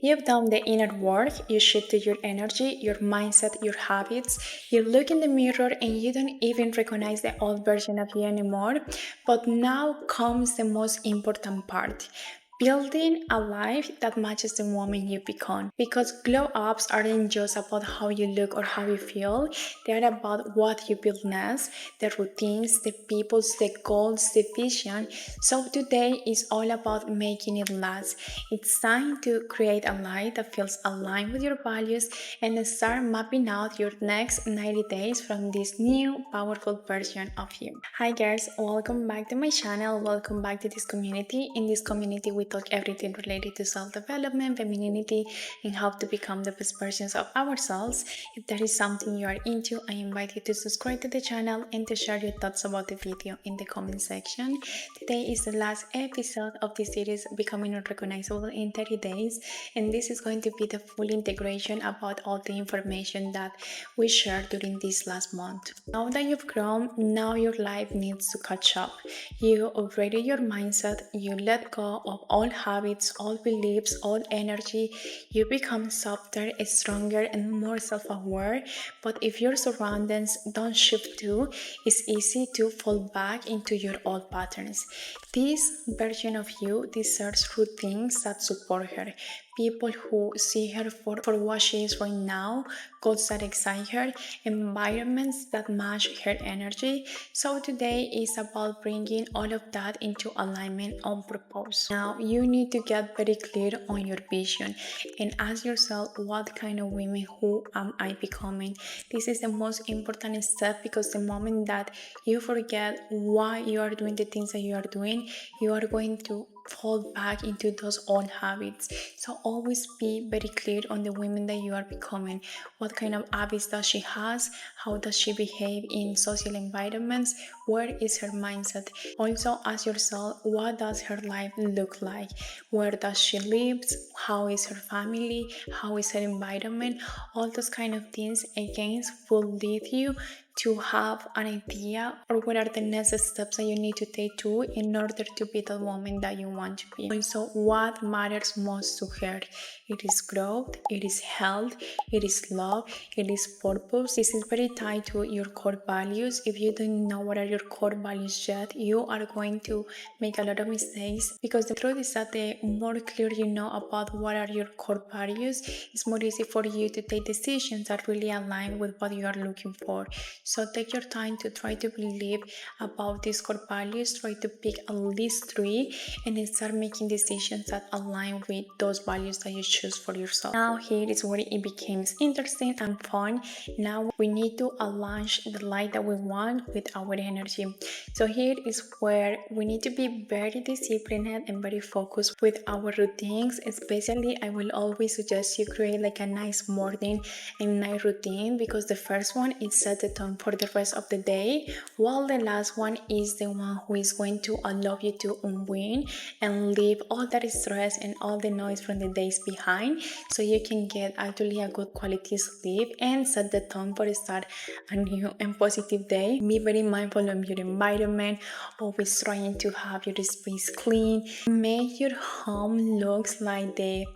You've done the inner work, you shifted your energy, your mindset, your habits. You look in the mirror and you don't even recognize the old version of you anymore. But now comes the most important part. Building a life that matches the woman you become. Because glow ups aren't just about how you look or how you feel, they're about what you build next, the routines, the peoples, the goals, the vision. So today is all about making it last. It's time to create a life that feels aligned with your values and start mapping out your next 90 days from this new powerful version of you. Hi guys, welcome back to my channel. Welcome back to this community. In this community, we talk everything related to self-development, femininity, and how to become the best versions of ourselves. If that is something you are into, I invite you to subscribe to the channel and to share your thoughts about the video in the comment section. Today is the last episode of this series, Becoming Unrecognizable in 30 Days, and this is going to be the full integration about all the information that we shared during this last month. Now that you've grown, now your life needs to catch up. You upgraded your mindset, you let go of all habits, all beliefs, all energy. You become softer, stronger, and more self aware. But if your surroundings don't shift too, it's easy to fall back into your old patterns. This version of you deserves routines that support her, people who see her for what she is right now, goals that excite her, environments that match her energy. So today is about bringing all of that into alignment on purpose. Now you need to get very clear on your vision and ask yourself, what kind of woman who am I becoming? This is the most important step, because the moment that you forget why you are doing the things that you are doing, you are going to fall back into those old habits. So always be very clear on the woman that you are becoming. What kind of habits does she has? How does she behave in social environments? Where is her mindset? Also ask yourself, what does her life look like? Where does she live? How is her family? How is her environment? All those kind of things again will lead you to have an idea or what are the next steps that you need to take to in order to be the woman that you want to be. Also, what matters most to her? It is growth, it is health, it is love, it is purpose. This is very tied to your core values. If you don't know what are your core values yet, you are going to make a lot of mistakes, because the truth is that the more clear you know about what are your core values, it's more easy for you to take decisions that really align with what you are looking for. So take your time to try to believe about these core values, try to pick at least 3 and start making decisions that align with those values that you choose for yourself. Now here is where it becomes interesting and fun. Now we need to align the light that we want with our energy. So here is where we need to be very disciplined and very focused with our routines. Especially I will always suggest you create like a nice morning and night routine, because the first one is set the tone for the rest of the day, while the last one is the one who is going to allow you to unwind and leave all that stress and all the noise from the days behind, so you can get actually a good quality sleep and set the tone for start a new and positive day. Be very mindful of your environment, always trying to have your space clean. Make your home looks like the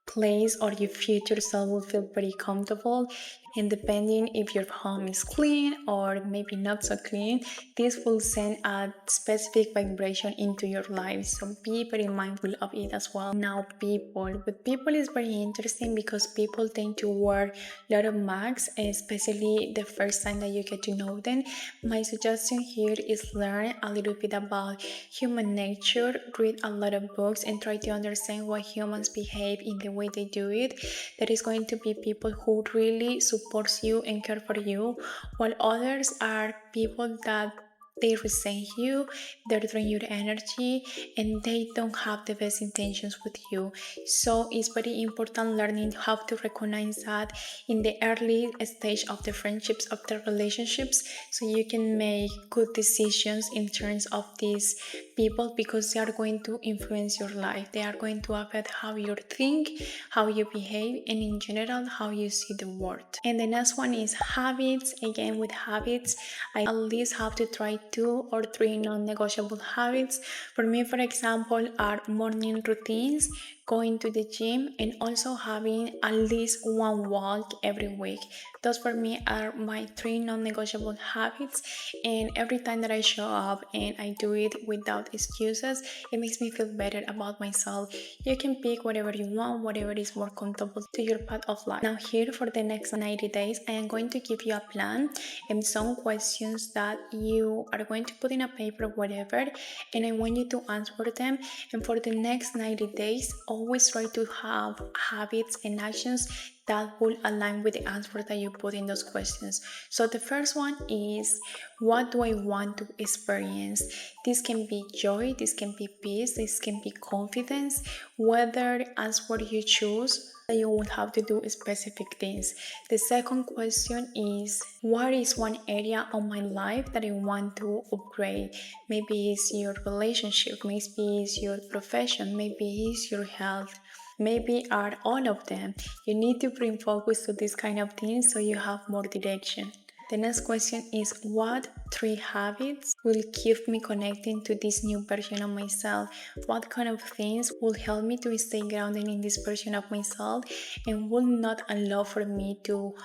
place or your future self will feel pretty comfortable. And depending if your home is clean or maybe not so clean, this will send a specific vibration into your life. So be very mindful of it as well. Now with people is very interesting, because people tend to wear a lot of masks, especially the first time that you get to know them. My suggestion here is learn a little bit about human nature, read a lot of books and try to understand why humans behave in the way they do it. There is going to be people who really supports you and care for you, while others are people that they resent you, they drain your energy, and they don't have the best intentions with you. So it's very important learning how to recognize that in the early stage of the friendships, of the relationships, so you can make good decisions in terms of these people, because they are going to influence your life. They are going to affect how you think, how you behave, and in general how you see the world. And the next one is habits. Again, with habits, I at least have to try 2 or 3 non-negotiable habits. For me, for example, are morning routines, going to the gym, and also having at least one walk every week. Those for me are my three non-negotiable habits, and every time that I show up and I do it without excuses, it makes me feel better about myself. You can pick whatever you want, whatever is more comfortable to your path of life. Now here for the next 90 days, I am going to give you a plan and some questions that you are going to put in a paper, whatever, and I want you to answer them. And for the next 90 days, always try to have habits and actions that will align with the answer that you put in those questions. So the first one is, what do I want to experience? This can be joy, this can be peace, this can be confidence. Whether answer you choose, you will have to do specific things. The second question is, what is one area of my life that I want to upgrade? Maybe it's your relationship, maybe it's your profession, maybe it's your health. Maybe are all of them. You need to bring focus to this kind of things so you have more direction. The next question is, what three habits will keep me connecting to this new version of myself? What kind of things will help me to stay grounded in this version of myself and will not allow for me to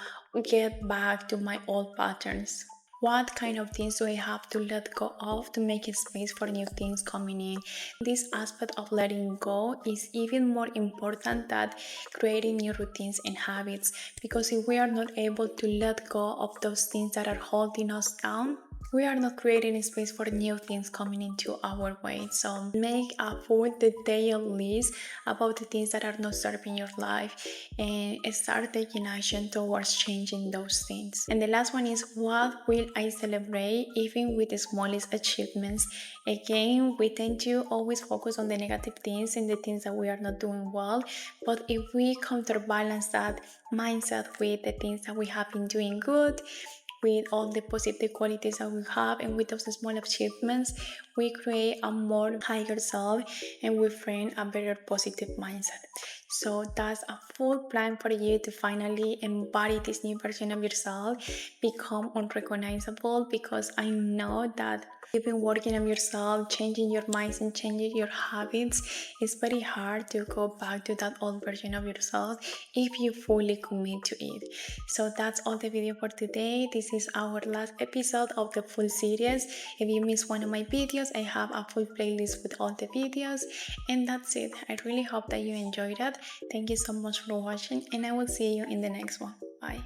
get back to my old patterns? What kind of things do I have to let go of to make space for new things coming in? This aspect of letting go is even more important than creating new routines and habits, because if we are not able to let go of those things that are holding us down, we are not creating space for new things coming into our way. So make a full detailed list about the things that are not serving your life and start taking action towards changing those things. And the last one is, what will I celebrate even with the smallest achievements? Again, we tend to always focus on the negative things and the things that we are not doing well, but if we counterbalance that mindset with the things that we have been doing good, with all the positive qualities that we have, and with those small achievements, we create a more higher self and we frame a better positive mindset. So that's a full plan for you to finally embody this new version of yourself, become unrecognizable, because I know that you've been working on yourself, changing your minds and changing your habits. It's very hard to go back to that old version of yourself if you fully commit to it. So that's all the video for today. This is our last episode of the full series. If you missed one of my videos, I have a full playlist with all the videos. And that's it. I really hope that you enjoyed it. Thank you so much for watching, and I will see you in the next one. Bye.